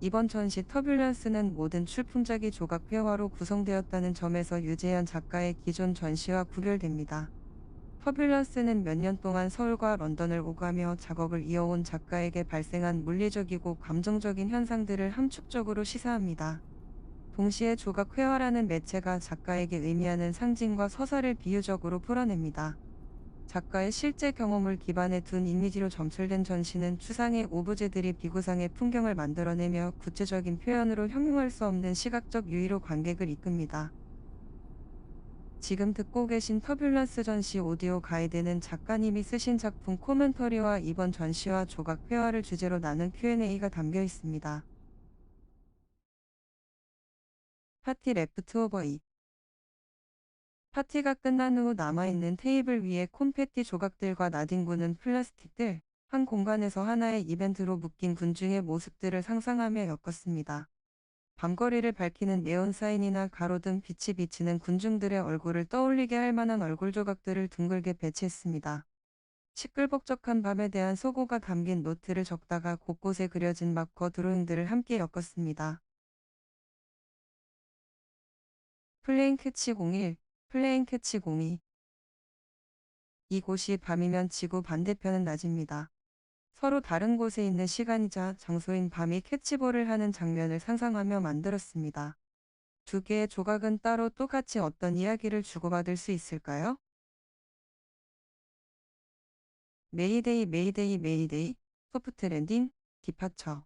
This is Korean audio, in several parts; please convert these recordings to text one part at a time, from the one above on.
이번 전시 터뷸런스는 모든 출품작이 조각 회화로 구성되었다는 점에서 유재현 작가의 기존 전시와 구별됩니다. 터뷸런스는 몇 년 동안 서울과 런던을 오가며 작업을 이어온 작가에게 발생한 물리적이고 감정적인 현상들을 함축적으로 시사합니다. 동시에 조각 회화라는 매체가 작가에게 의미하는 상징과 서사를 비유적으로 풀어냅니다. 작가의 실제 경험을 기반에 둔 이미지로 점철된 전시는 추상의 오브제들이 비구상의 풍경을 만들어내며 구체적인 표현으로 형용할 수 없는 시각적 유희로 관객을 이끕니다. 지금 듣고 계신 터뷸런스 전시 오디오 가이드는 작가님이 쓰신 작품 코멘터리와 이번 전시와 조각 회화를 주제로 나눈 Q&A가 담겨 있습니다. 파티 레프트 오버 2. 파티가 끝난 후 남아있는 테이블 위에 콘페티 조각들과 나뒹구는 플라스틱들, 한 공간에서 하나의 이벤트로 묶인 군중의 모습들을 상상하며 엮었습니다. 밤거리를 밝히는 네온 사인이나 가로등 빛이 비치는 군중들의 얼굴을 떠올리게 할 만한 얼굴 조각들을 둥글게 배치했습니다. 시끌벅적한 밤에 대한 소고가 담긴 노트를 적다가 곳곳에 그려진 마커 드로잉들을 함께 엮었습니다. 플레인 캐치 01, 플레인 캐치 02. 이곳이 밤이면 지구 반대편은 낮입니다. 서로 다른 곳에 있는 시간이자 장소인 밤이 캐치볼을 하는 장면을 상상하며 만들었습니다. 두 개의 조각은 따로 똑같이 어떤 이야기를 주고받을 수 있을까요? 메이데이 메이데이 메이데이, 소프트 랜딩, 디파처.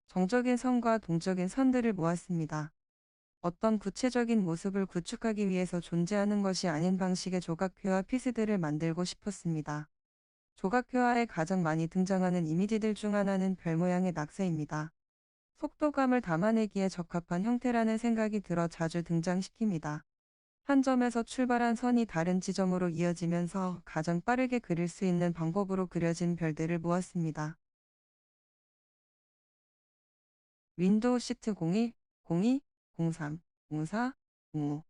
정적인 선과 동적인 선들을 모았습니다. 어떤 구체적인 모습을 구축하기 위해서 존재하는 것이 아닌 방식의 조각회화 피스들을 만들고 싶었습니다. 조각회화에 가장 많이 등장하는 이미지들 중 하나는 별 모양의 낙서입니다. 속도감을 담아내기에 적합한 형태라는 생각이 들어 자주 등장시킵니다. 한 점에서 출발한 선이 다른 지점으로 이어지면서 가장 빠르게 그릴 수 있는 방법으로 그려진 별들을 모았습니다. 윈도우 시트 01, 02, 03, 04, 05.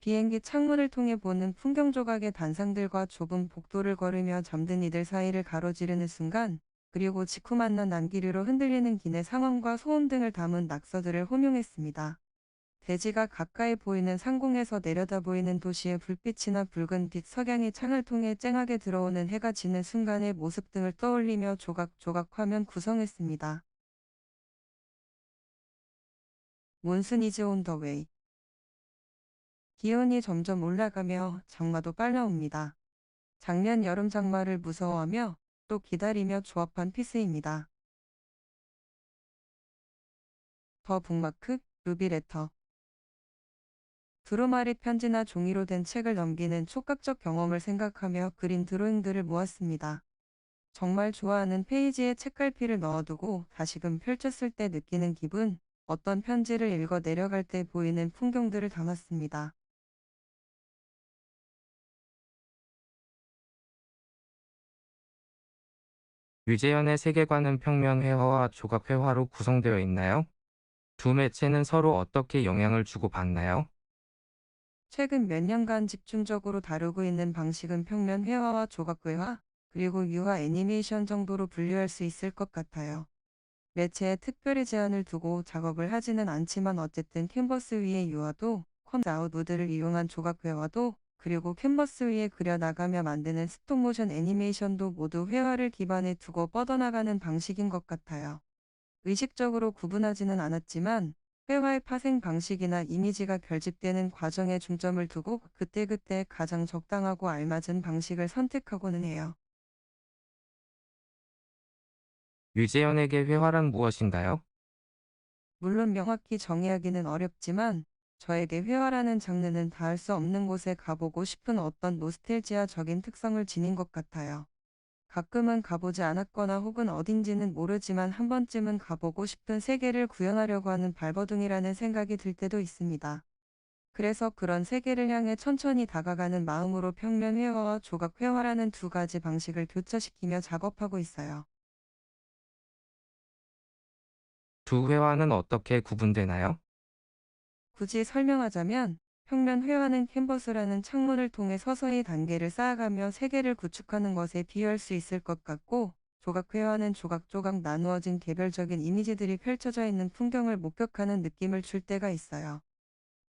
비행기 창문을 통해 보는 풍경 조각의 단상들과 좁은 복도를 걸으며 잠든 이들 사이를 가로지르는 순간, 그리고 직후 만난 난기류로 흔들리는 기내 상황과 소음 등을 담은 낙서들을 혼용했습니다. 대지가 가까이 보이는 상공에서 내려다 보이는 도시의 불빛이나 붉은 빛 석양이 창을 통해 쨍하게 들어오는 해가 지는 순간의 모습 등을 떠올리며 조각조각 화면 구성했습니다. 몬슨 이즈 온 더 웨이. 기온이 점점 올라가며 장마도 빨라옵니다. 작년 여름 장마를 무서워하며 또 기다리며 조합한 피스입니다. 더 북마크, 루비레터. 두루마리 편지나 종이로 된 책을 넘기는 촉각적 경험을 생각하며 그린 드로잉들을 모았습니다. 정말 좋아하는 페이지에 책갈피를 넣어두고 다시금 펼쳤을 때 느끼는 기분, 어떤 편지를 읽어 내려갈 때 보이는 풍경들을 담았습니다. 유재현의 세계관은 평면 회화와 조각 회화로 구성되어 있나요? 두 매체는 서로 어떻게 영향을 주고받나요? 최근 몇 년간 집중적으로 다루고 있는 방식은 평면 회화와 조각 회화, 그리고 유화 애니메이션 정도로 분류할 수 있을 것 같아요. 매체에 특별히 제한을 두고 작업을 하지는 않지만 어쨌든 캔버스 위의 유화도, 컴아웃 무드를 이용한 조각 회화도, 그리고 캔버스 위에 그려나가며 만드는 스톱모션 애니메이션도 모두 회화를 기반에 두고 뻗어나가는 방식인 것 같아요. 의식적으로 구분하지는 않았지만 회화의 파생 방식이나 이미지가 결집되는 과정에 중점을 두고 그때그때 가장 적당하고 알맞은 방식을 선택하고는 해요. 유재현에게 회화란 무엇인가요? 물론 명확히 정의하기는 어렵지만 저에게 회화라는 장르는 닿을 수 없는 곳에 가보고 싶은 어떤 노스텔지아적인 특성을 지닌 것 같아요. 가끔은 가보지 않았거나 혹은 어딘지는 모르지만 한 번쯤은 가보고 싶은 세계를 구현하려고 하는 발버둥이라는 생각이 들 때도 있습니다. 그래서 그런 세계를 향해 천천히 다가가는 마음으로 평면 회화와 조각 회화라는 두 가지 방식을 교차시키며 작업하고 있어요. 두 회화는 어떻게 구분되나요? 굳이 설명하자면 평면 회화는 캔버스라는 창문을 통해 서서히 단계를 쌓아가며 세계를 구축하는 것에 비유할 수 있을 것 같고, 조각회화는 조각조각 나누어진 개별적인 이미지들이 펼쳐져 있는 풍경을 목격하는 느낌을 줄 때가 있어요.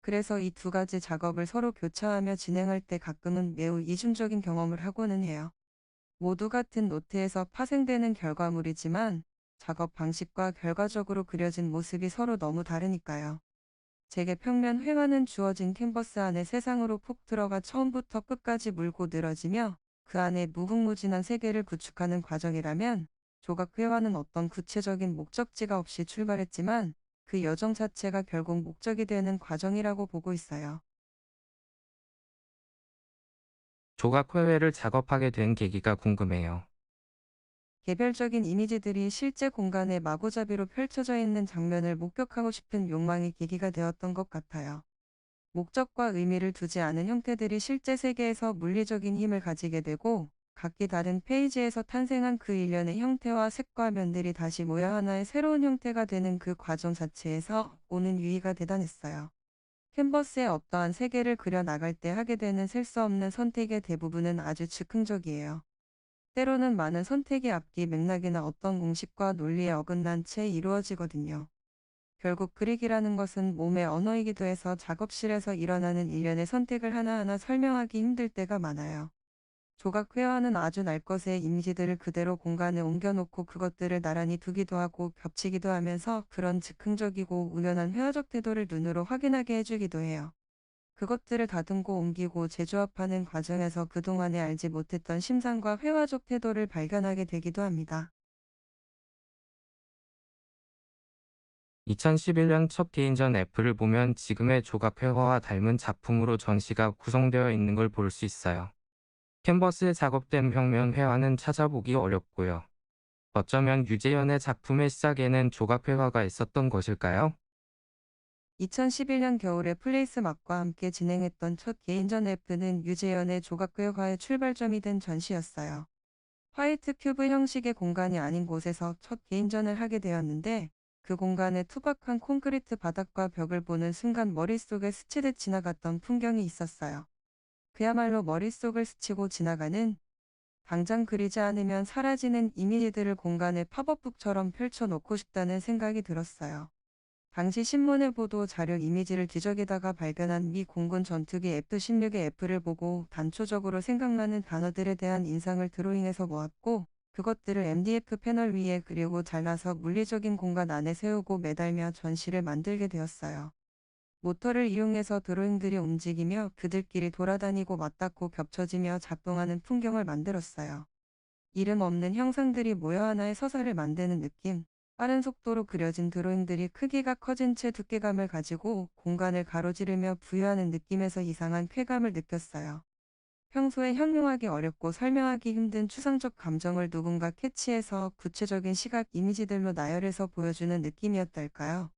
그래서 이 두 가지 작업을 서로 교차하며 진행할 때 가끔은 매우 이중적인 경험을 하고는 해요. 모두 같은 노트에서 파생되는 결과물이지만 작업 방식과 결과적으로 그려진 모습이 서로 너무 다르니까요. 제게 평면 회화는 주어진 캔버스 안에 세상으로 푹 들어가 처음부터 끝까지 물고 늘어지며 그 안에 무궁무진한 세계를 구축하는 과정이라면, 조각 회화는 어떤 구체적인 목적지가 없이 출발했지만 그 여정 자체가 결국 목적이 되는 과정이라고 보고 있어요. 조각 회화를 작업하게 된 계기가 궁금해요. 개별적인 이미지들이 실제 공간에 마구잡이로 펼쳐져 있는 장면을 목격하고 싶은 욕망이 계기가 되었던 것 같아요. 목적과 의미를 두지 않은 형태들이 실제 세계에서 물리적인 힘을 가지게 되고, 각기 다른 페이지에서 탄생한 그 일련의 형태와 색과 면들이 다시 모여 하나의 새로운 형태가 되는 그 과정 자체에서 오는 유의가 대단했어요. 캔버스에 어떠한 세계를 그려 나갈 때 하게 되는 셀 수 없는 선택의 대부분은 아주 즉흥적이에요. 때로는 많은 선택의 앞뒤 맥락이나 어떤 공식과 논리에 어긋난 채 이루어지거든요. 결국 그리기라는 것은 몸의 언어이기도 해서 작업실에서 일어나는 일련의 선택을 하나하나 설명하기 힘들 때가 많아요. 조각 회화는 아주 날 것의 이미지들을 그대로 공간에 옮겨놓고 그것들을 나란히 두기도 하고 겹치기도 하면서 그런 즉흥적이고 우연한 회화적 태도를 눈으로 확인하게 해주기도 해요. 그것들을 다듬고 옮기고 재조합하는 과정에서 그동안에 알지 못했던 심상과 회화적 태도를 발견하게 되기도 합니다. 2011년 첫 개인전 F를 보면 지금의 조각 회화와 닮은 작품으로 전시가 구성되어 있는 걸 볼 수 있어요. 캔버스에 작업된 평면 회화는 찾아보기 어렵고요. 어쩌면 유재현의 작품의 시작에는 조각 회화가 있었던 것일까요? 2011년 겨울에 플레이스막과 함께 진행했던 첫 개인전 F는 유재현의 조각회화의 출발점이 된 전시였어요. 화이트 큐브 형식의 공간이 아닌 곳에서 첫 개인전을 하게 되었는데, 그 공간의 투박한 콘크리트 바닥과 벽을 보는 순간 머릿속에 스치듯 지나갔던 풍경이 있었어요. 그야말로 머릿속을 스치고 지나가는, 당장 그리지 않으면 사라지는 이미지들을 공간에 팝업북처럼 펼쳐놓고 싶다는 생각이 들었어요. 당시 신문의 보도 자료 이미지를 뒤적이다가 발견한 미 공군 전투기 F-16의 F를 보고 단초적으로 생각나는 단어들에 대한 인상을 드로잉해서 모았고, 그것들을 MDF 패널 위에 그리고 잘라서 물리적인 공간 안에 세우고 매달며 전시를 만들게 되었어요. 모터를 이용해서 드로잉들이 움직이며 그들끼리 돌아다니고 맞닿고 겹쳐지며 작동하는 풍경을 만들었어요. 이름 없는 형상들이 모여 하나의 서사를 만드는 느낌. 빠른 속도로 그려진 드로잉들이 크기가 커진 채 두께감을 가지고 공간을 가로지르며 부여하는 느낌에서 이상한 쾌감을 느꼈어요. 평소에 형용하기 어렵고 설명하기 힘든 추상적 감정을 누군가 캐치해서 구체적인 시각 이미지들로 나열해서 보여주는 느낌이었달까요?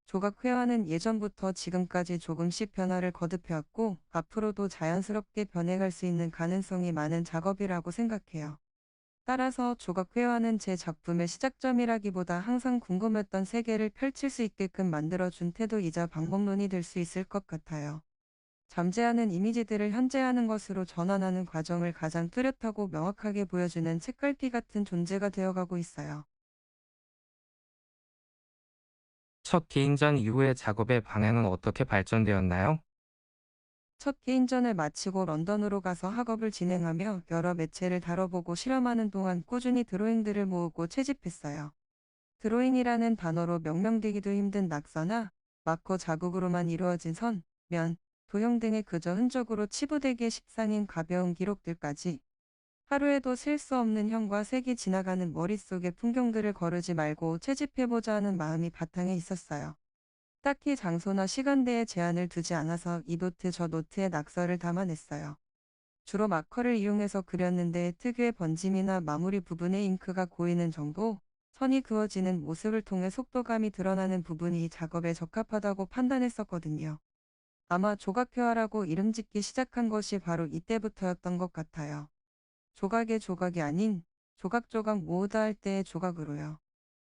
조각 회화는 예전부터 지금까지 조금씩 변화를 거듭해왔고 앞으로도 자연스럽게 변해갈 수 있는 가능성이 많은 작업이라고 생각해요. 따라서 조각 회화는 제 작품의 시작점이라기보다 항상 궁금했던 세계를 펼칠 수 있게끔 만들어준 태도이자 방법론이 될 수 있을 것 같아요. 잠재하는 이미지들을 현재하는 것으로 전환하는 과정을 가장 뚜렷하고 명확하게 보여주는 책갈피 같은 존재가 되어가고 있어요. 첫 개인전 이후의 작업의 방향은 어떻게 발전되었나요? 첫 개인전을 마치고 런던으로 가서 학업을 진행하며 여러 매체를 다뤄보고 실험하는 동안 꾸준히 드로잉들을 모으고 채집했어요. 드로잉이라는 단어로 명명되기도 힘든 낙서나 마커 자국으로만 이루어진 선, 면, 도형 등의 그저 흔적으로 치부되기에 십상인 가벼운 기록들까지, 하루에도 셀 수 없는 형과 색이 지나가는 머릿속의 풍경들을 거르지 말고 채집해보자 하는 마음이 바탕에 있었어요. 딱히 장소나 시간대에 제한을 두지 않아서 이 노트 저 노트에 낙서를 담아냈어요. 주로 마커를 이용해서 그렸는데 특유의 번짐이나 마무리 부분에 잉크가 고이는 정도, 선이 그어지는 모습을 통해 속도감이 드러나는 부분이 작업에 적합하다고 판단했었거든요. 아마 조각회화라고 이름 짓기 시작한 것이 바로 이때부터였던 것 같아요. 조각의 조각이 아닌 조각조각 모으다 할 때의 조각으로요.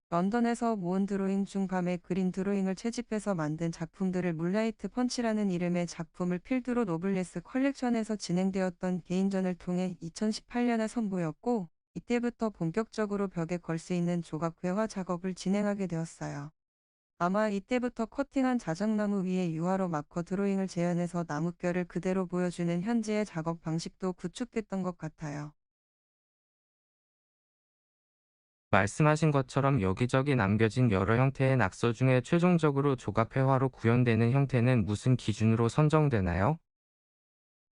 런던에서 모은 드로잉 중 밤에 그린 드로잉을 채집해서 만든 작품들을 물라이트 펀치라는 이름의 작품을 필두로 노블레스 컬렉션에서 진행되었던 개인전을 통해 2018년에 선보였고, 이때부터 본격적으로 벽에 걸 수 있는 조각회화 작업을 진행하게 되었어요. 아마 이때부터 커팅한 자작나무 위에 유화로 마커 드로잉을 재현해서 나뭇결을 그대로 보여주는 현지의 작업 방식도 구축됐던 것 같아요. 말씀하신 것처럼 여기저기 남겨진 여러 형태의 낙서 중에 최종적으로 조각회화로 구현되는 형태는 무슨 기준으로 선정되나요?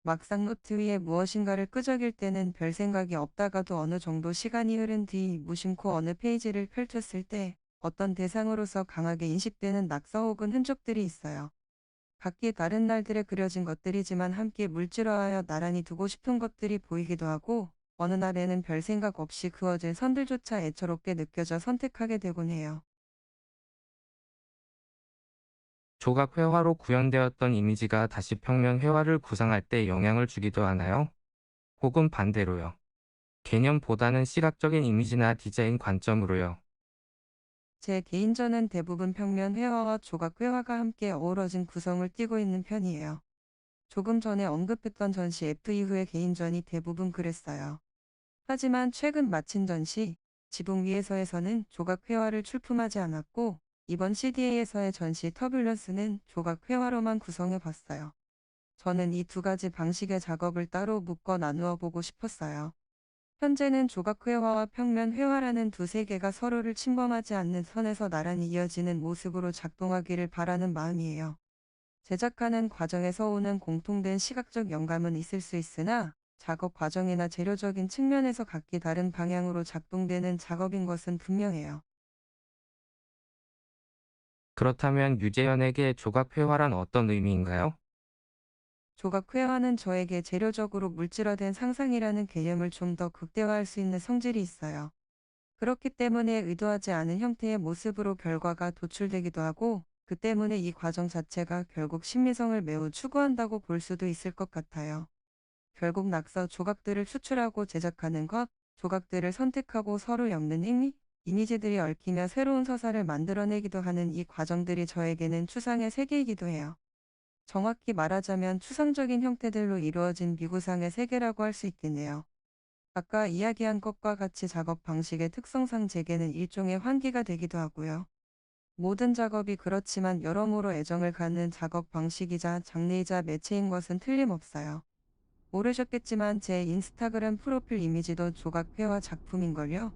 막상 노트 위에 무엇인가를 끄적일 때는 별 생각이 없다가도 어느 정도 시간이 흐른 뒤 무심코 어느 페이지를 펼쳤을 때 어떤 대상으로서 강하게 인식되는 낙서 혹은 흔적들이 있어요. 각기 다른 날들에 그려진 것들이지만 함께 물질화하여 나란히 두고 싶은 것들이 보이기도 하고 어느 날에는 별 생각 없이 그어진 선들조차 애처롭게 느껴져 선택하게 되곤 해요. 조각회화로 구현되었던 이미지가 다시 평면 회화를 구상할 때 영향을 주기도 하나요? 혹은 반대로요. 개념보다는 시각적인 이미지나 디자인 관점으로요. 제 개인전은 대부분 평면 회화와 조각 회화가 함께 어우러진 구성을 띠고 있는 편이에요. 조금 전에 언급했던 전시 F 이후의 개인전이 대부분 그랬어요. 하지만 최근 마친 전시 지붕 위에서에서는 조각 회화를 출품하지 않았고 이번 CDA에서의 전시 터뷸런스는 조각 회화로만 구성해 봤어요. 저는 이 두 가지 방식의 작업을 따로 묶어 나누어 보고 싶었어요. 현재는 조각 회화와 평면 회화라는 두 세계가 서로를 침범하지 않는 선에서 나란히 이어지는 모습으로 작동하기를 바라는 마음이에요. 제작하는 과정에서 오는 공통된 시각적 영감은 있을 수 있으나 작업 과정이나 재료적인 측면에서 각기 다른 방향으로 작동되는 작업인 것은 분명해요. 그렇다면 유재현에게 조각회화란 어떤 의미인가요? 조각 회화는 저에게 재료적으로 물질화된 상상이라는 개념을 좀 더 극대화할 수 있는 성질이 있어요. 그렇기 때문에 의도하지 않은 형태의 모습으로 결과가 도출되기도 하고 그 때문에 이 과정 자체가 결국 심미성을 매우 추구한다고 볼 수도 있을 것 같아요. 결국 낙서 조각들을 추출하고 제작하는 것, 조각들을 선택하고 서로 엮는 행위, 이미지들이 얽히며 새로운 서사를 만들어내기도 하는 이 과정들이 저에게는 추상의 세계이기도 해요. 정확히 말하자면 추상적인 형태들로 이루어진 미구상의 세계라고 할 수 있겠네요. 아까 이야기한 것과 같이 작업 방식의 특성상 제게는 일종의 환기가 되기도 하고요. 모든 작업이 그렇지만 여러모로 애정을 갖는 작업 방식이자 장르이자 매체인 것은 틀림없어요. 모르셨겠지만 제 인스타그램 프로필 이미지도 조각회화 작품인걸요.